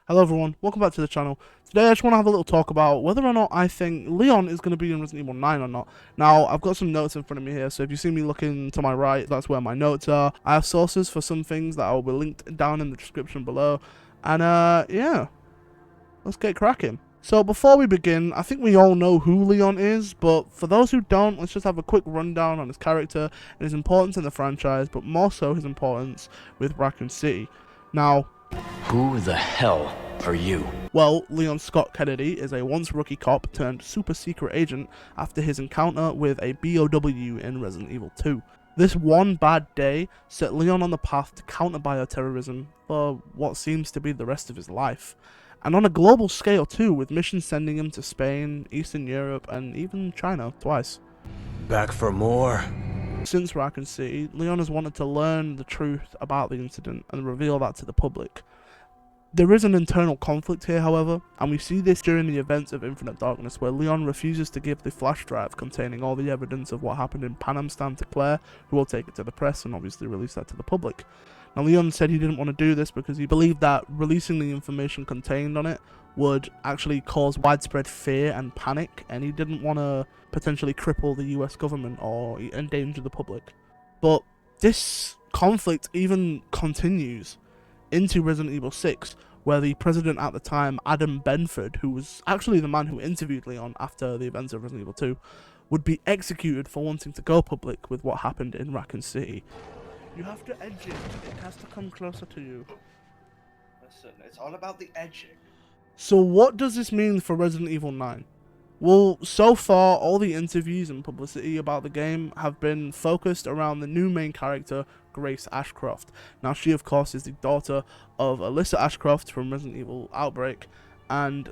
Hello everyone, welcome back to the channel. Today I just want to have a little talk about whether or not I think Leon is going to be in Resident Evil 9 or not. Now, I've got some notes in front of me here, so if you see me looking to my right, that's where my notes are. I have sources for some things that will be linked down in the description below. And yeah, let's get cracking. So before we begin, I think we all know who Leon is, but for those who don't, let's just have a quick rundown on his character and his importance in the franchise, but more so his importance with Raccoon City. Now, who the hell are you? Well, Leon Scott Kennedy is a once rookie cop turned super secret agent after his encounter with a BOW in Resident Evil 2. This one bad day set Leon on the path to counter bioterrorism for what seems to be the rest of his life. And on a global scale too, with missions sending him to Spain, Eastern Europe, and even China twice. Back for more? Since Raccoon City, Leon has wanted to learn the truth about the incident and reveal that to the public. There is an internal conflict here, however, and we see this during the events of Infinite Darkness, where Leon refuses to give the flash drive containing all the evidence of what happened in Pan Amsterdam to Claire, who will take it to the press and obviously release that to the public. Now, Leon said he didn't want to do this because he believed that releasing the information contained on it would actually cause widespread fear and panic, and he didn't want to potentially cripple the US government or endanger the public. But this conflict even continues into Resident Evil 6, where the president at the time, Adam Benford, who was actually the man who interviewed Leon after the events of Resident Evil 2, would be executed for wanting to go public with what happened in Raccoon City. You have to edge it. It has to come closer to you. Listen, it's all about the edging. So what does this mean for Resident Evil 9? Well, so far, all the interviews and publicity about the game have been focused around the new main character, Grace Ashcroft. Now, she, of course, is the daughter of Alyssa Ashcroft from Resident Evil Outbreak, and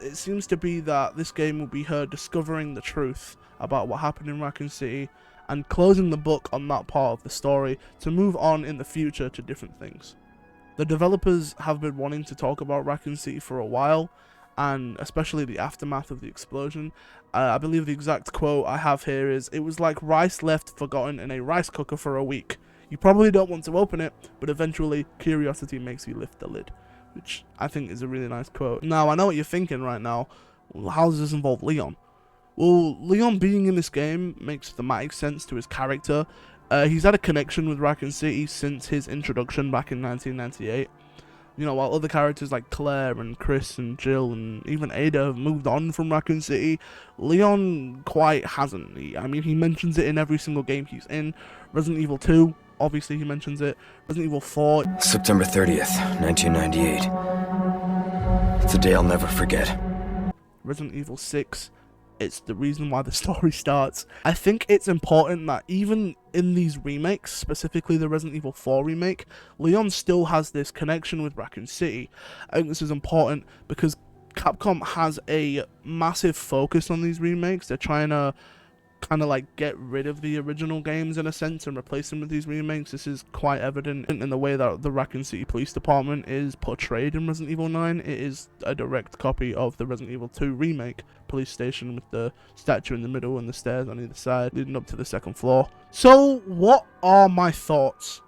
it seems to be that this game will be her discovering the truth about what happened in Raccoon City and closing the book on that part of the story to move on in the future to different things. The developers have been wanting to talk about Raccoon City for a while, and especially the aftermath of the explosion. I believe the exact quote I have here is, "It was like rice left forgotten in a rice cooker for a week. You probably don't want to open it, but eventually curiosity makes you lift the lid," which I think is a really nice quote. Now, I know what you're thinking right now. Well, how does this involve Leon? Well, Leon being in this game makes thematic sense to his character. He's had a connection with Raccoon City since his introduction back in 1998. You know, while other characters like Claire and Chris and Jill and even Ada have moved on from Raccoon City, Leon quite hasn't. He mentions it in every single game he's in. Resident Evil 2, obviously he mentions it. Resident Evil 4. September 30th, 1998. It's a day I'll never forget. Resident Evil 6. It's the reason why the story starts. I think it's important that even in these remakes, specifically the Resident Evil 4 remake, Leon still has this connection with Raccoon City. I think this is important because Capcom has a massive focus on these remakes. They're trying to kind of like get rid of the original games in a sense and replace them with these remakes. This is quite evident in the way that the Raccoon City Police Department is portrayed in Resident Evil 9. It is a direct copy of the Resident Evil 2 remake police station with the statue in the middle and the stairs on either side leading up to the second floor. So what are my thoughts?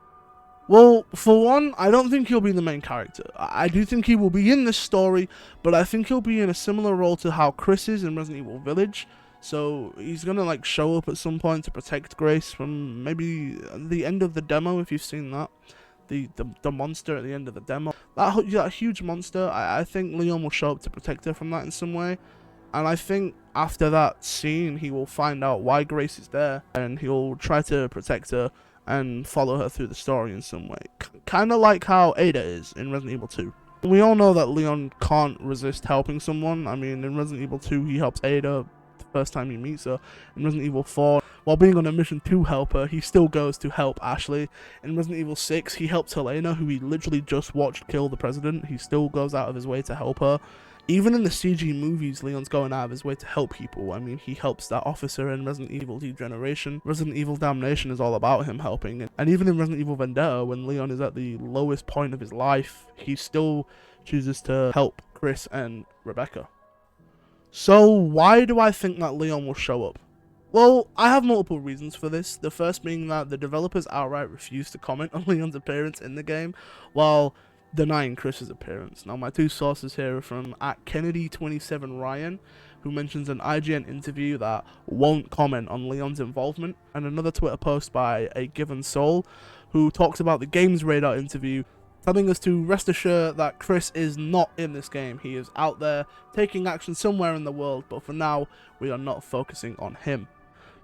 Well, for one, I don't think he'll be the main character. I do think he will be in this story, but I think he'll be in a similar role to how Chris is in Resident Evil Village. So he's gonna like show up at some point to protect Grace from maybe the end of the demo, if you've seen that. The monster at the end of the demo. That huge monster, I think Leon will show up to protect her from that in some way. And I think after that scene, he will find out why Grace is there, and he'll try to protect her and follow her through the story in some way. Kind of like how Ada is in Resident Evil 2. We all know that Leon can't resist helping someone. I mean, in Resident Evil 2, he helps Ada first time he meets her. In Resident Evil 4, while being on a mission to help her, he still goes to help Ashley. In Resident Evil 6, he helps Helena, who he literally just watched kill the president. He still goes out of his way to help her. Even in the CG movies, Leon's going out of his way to help people. I mean, he helps that officer in Resident Evil Degeneration. Resident Evil Damnation is all about him helping. And even in Resident Evil Vendetta, when Leon is at the lowest point of his life, he still chooses to help Chris and Rebecca. So why do I think that Leon will show up? Well, I have multiple reasons for this. The first being that the developers outright refuse to comment on Leon's appearance in the game, while denying Chris's appearance. Now, my two sources here are from @Kennedy27Ryan, who mentions an IGN interview that won't comment on Leon's involvement, and another Twitter post by A Given Soul, who talks about the Games Radar interview, telling us to rest assured that Chris is not in this game. He is out there taking action somewhere in the world, but for now, we are not focusing on him.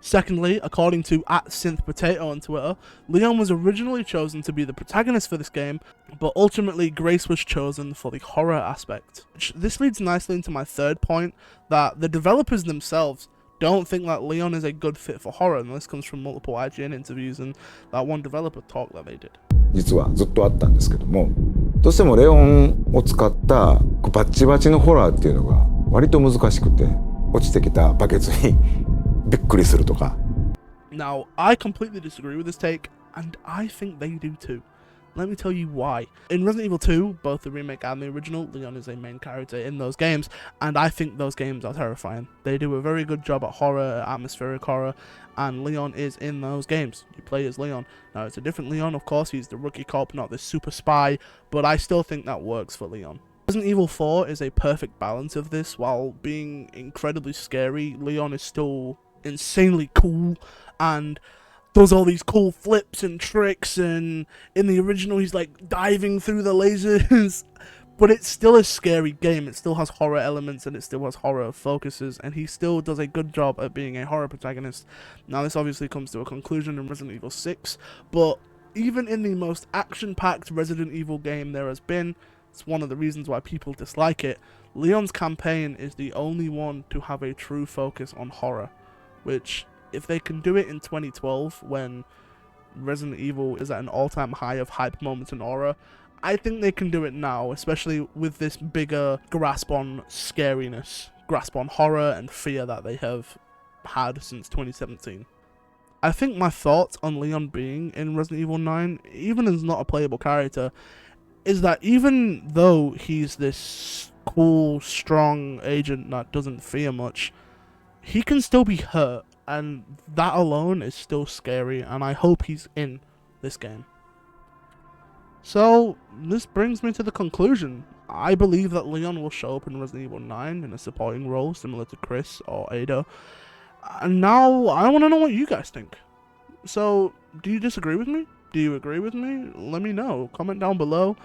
Secondly, according to @SynthPotato on Twitter, Leon was originally chosen to be the protagonist for this game, but ultimately Grace was chosen for the horror aspect. This leads nicely into my third point, that the developers themselves don't think that Leon is a good fit for horror, and this comes from multiple IGN interviews and that one developer talk that they did. 実はずっとあったんですけども、どうしてもレオンを使ったバッチバチのホラーっていうのが割と難しくて、落ちてきたバケツにびっくりするとか。Now, I completely disagree with this take, and I think they do too. Let me tell you why. In Resident Evil 2, both the remake and the original, Leon is a main character in those games, and I think those games are terrifying. They do a very good job at horror, atmospheric horror, and Leon is in those games. You play as Leon. Now, it's a different Leon, of course. He's the rookie cop, not the super spy, but I still think that works for Leon. Resident Evil 4 is a perfect balance of this. While being incredibly scary, Leon is still insanely cool and does all these cool flips and tricks, and in the original he's like diving through the lasers. But it's still a scary game. It still has horror elements and it still has horror focuses, and he still does a good job at being a horror protagonist. Now, this obviously comes to a conclusion in Resident Evil 6, but even in the most action-packed Resident Evil game there has been, it's one of the reasons why people dislike it, Leon's campaign is the only one to have a true focus on horror, which, if they can do it in 2012 when Resident Evil is at an all-time high of hype moments in horror, I think they can do it now, especially with this bigger grasp on scariness, grasp on horror and fear that they have had since 2017. I think my thoughts on Leon being in Resident Evil 9, even as not a playable character, is that even though he's this cool, strong agent that doesn't fear much, he can still be hurt, and that alone is still scary, and I hope he's in this game. So, this brings me to the conclusion. I believe that Leon will show up in Resident Evil 9 in a supporting role, similar to Chris or Ada. And now, I want to know what you guys think. So, do you disagree with me? Do you agree with me? Let me know. Comment down below.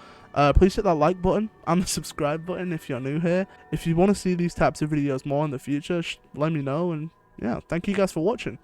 Please hit that like button and the subscribe button if you're new here. If you want to see these types of videos more in the future, let me know. And yeah, thank you guys for watching.